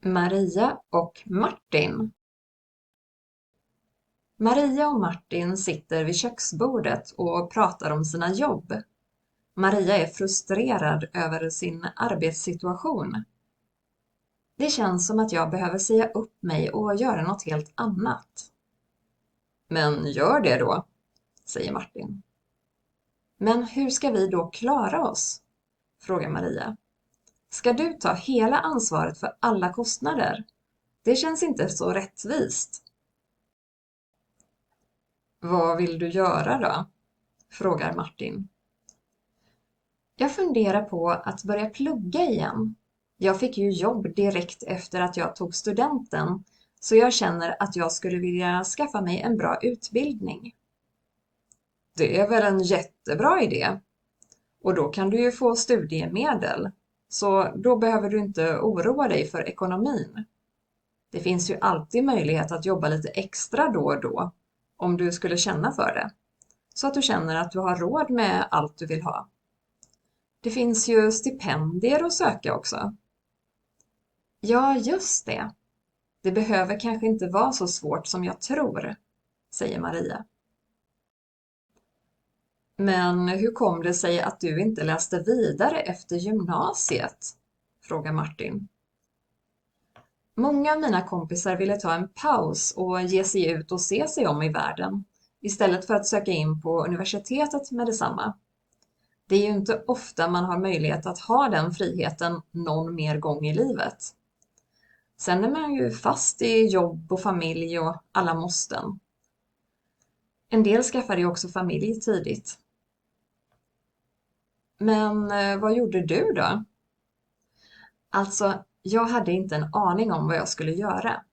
Maria och Martin. Maria och Martin sitter vid köksbordet och pratar om sina jobb. Maria är frustrerad över sin arbetssituation. Det känns som att jag behöver säga upp mig och göra något helt annat. Men gör det då, säger Martin. Men hur ska vi då klara oss? Frågar Maria. Ska du ta hela ansvaret för alla kostnader? Det känns inte så rättvist. Vad vill du göra då? Frågar Martin. Jag funderar på att börja plugga igen. Jag fick ju jobb direkt efter att jag tog studenten, så jag känner att jag skulle vilja skaffa mig en bra utbildning. Det är väl en jättebra idé. Och då kan du ju få studiemedel, så då behöver du inte oroa dig för ekonomin. Det finns ju alltid möjlighet att jobba lite extra då och då, om du skulle känna för det, så att du känner att du har råd med allt du vill ha. Det finns ju stipendier att söka också. Ja, just det. Det behöver kanske inte vara så svårt som jag tror, säger Maria. Men hur kom det sig att du inte läste vidare efter gymnasiet? Frågar Martin. Många av mina kompisar ville ta en paus och ge sig ut och se sig om i världen, istället för att söka in på universitetet med detsamma. Det är ju inte ofta man har möjlighet att ha den friheten någon mer gång i livet. Sen är man ju fast i jobb och familj och alla måsten. En del skaffar ju också familj tidigt. Men vad gjorde du då? Alltså, jag hade inte en aning om vad jag skulle göra.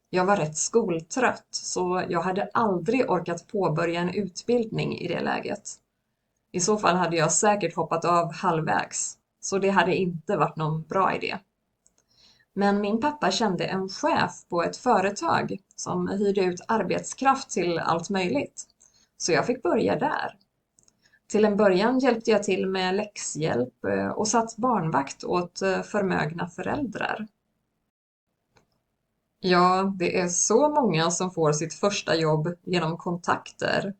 Jag var rätt skoltrött, så jag hade aldrig orkat påbörja en utbildning i det läget. I så fall hade jag säkert hoppat av halvvägs, så det hade inte varit någon bra idé. Men min pappa kände en chef på ett företag som hyrde ut arbetskraft till allt möjligt, så jag fick börja där. Till en början hjälpte jag till med läxhjälp och satt barnvakt åt förmögna föräldrar. Ja, det är så många som får sitt första jobb genom kontakter.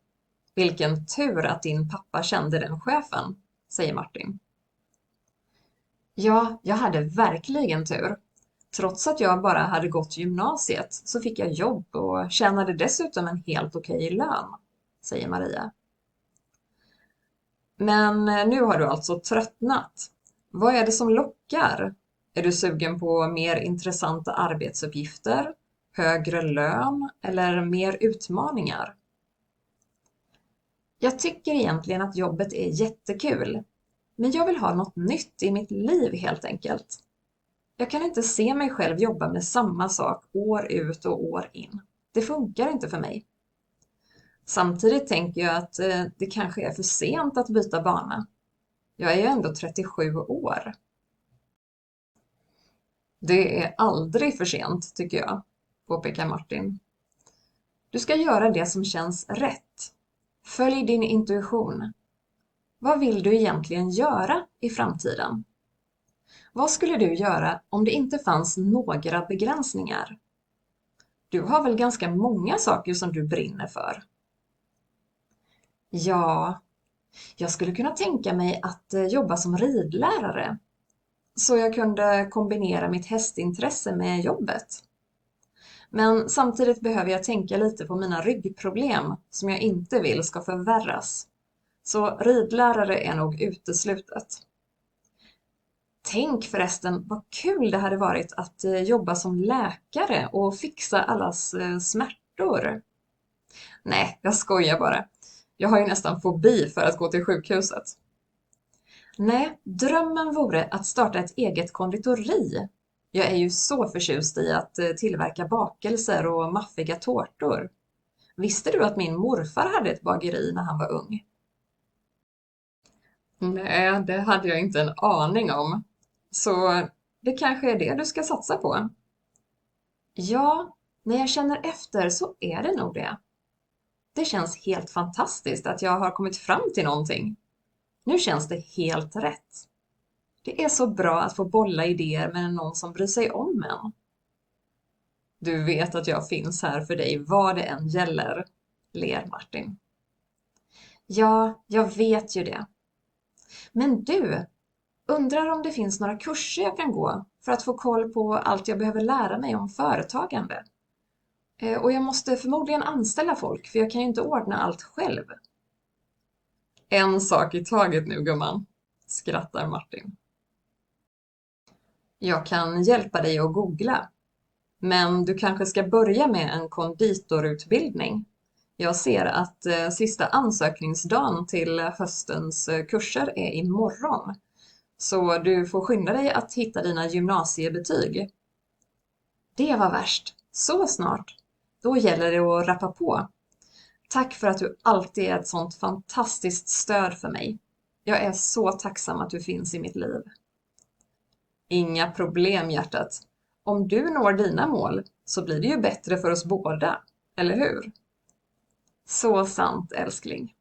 Vilken tur att din pappa kände den chefen, säger Martin. Ja, jag hade verkligen tur. Trots att jag bara hade gått gymnasiet så fick jag jobb och tjänade dessutom en helt okej lön, säger Maria. Men nu har du alltså tröttnat. Vad är det som lockar? Är du sugen på mer intressanta arbetsuppgifter, högre lön eller mer utmaningar? Jag tycker egentligen att jobbet är jättekul, men jag vill ha något nytt i mitt liv helt enkelt. Jag kan inte se mig själv jobba med samma sak år ut och år in. Det funkar inte för mig. Samtidigt tänker jag att det kanske är för sent att byta bana. Jag är ju ändå 37 år. Det är aldrig för sent, tycker jag, påpekar Martin. Du ska göra det som känns rätt. Följ din intuition. Vad vill du egentligen göra i framtiden? Vad skulle du göra om det inte fanns några begränsningar? Du har väl ganska många saker som du brinner för? Ja, jag skulle kunna tänka mig att jobba som ridlärare, så jag kunde kombinera mitt hästintresse med jobbet. Men samtidigt behöver jag tänka lite på mina ryggproblem som jag inte vill ska förvärras. Så ridlärare är nog uteslutet. Tänk förresten vad kul det hade varit att jobba som läkare och fixa allas smärtor. Nej, jag skojar bara. Jag har ju nästan fobi för att gå till sjukhuset. Nej, drömmen vore att starta ett eget konditori. Jag är ju så förtjust i att tillverka bakelser och maffiga tårtor. Visste du att min morfar hade ett bageri när han var ung? Nej, det hade jag inte en aning om. Så det kanske är det du ska satsa på? Ja, när jag känner efter så är det nog det. Det känns helt fantastiskt att jag har kommit fram till någonting. Nu känns det helt rätt. Det är så bra att få bolla idéer med någon som bryr sig om en. Du vet att jag finns här för dig vad det än gäller, ler Martin. Ja, jag vet ju det. Men du, undrar om det finns några kurser jag kan gå för att få koll på allt jag behöver lära mig om företagande. Och jag måste förmodligen anställa folk för jag kan ju inte ordna allt själv. En sak i taget nu, gumman, skrattar Martin. Jag kan hjälpa dig att googla, men du kanske ska börja med en konditorutbildning. Jag ser att sista ansökningsdagen till höstens kurser är imorgon. Så du får skynda dig att hitta dina gymnasiebetyg. Det var värst. Så snart. Då gäller det att rappa på. Tack för att du alltid är ett sånt fantastiskt stöd för mig. Jag är så tacksam att du finns i mitt liv. Inga problem, hjärtat. Om du når dina mål så blir det ju bättre för oss båda, eller hur? Så sant, älskling.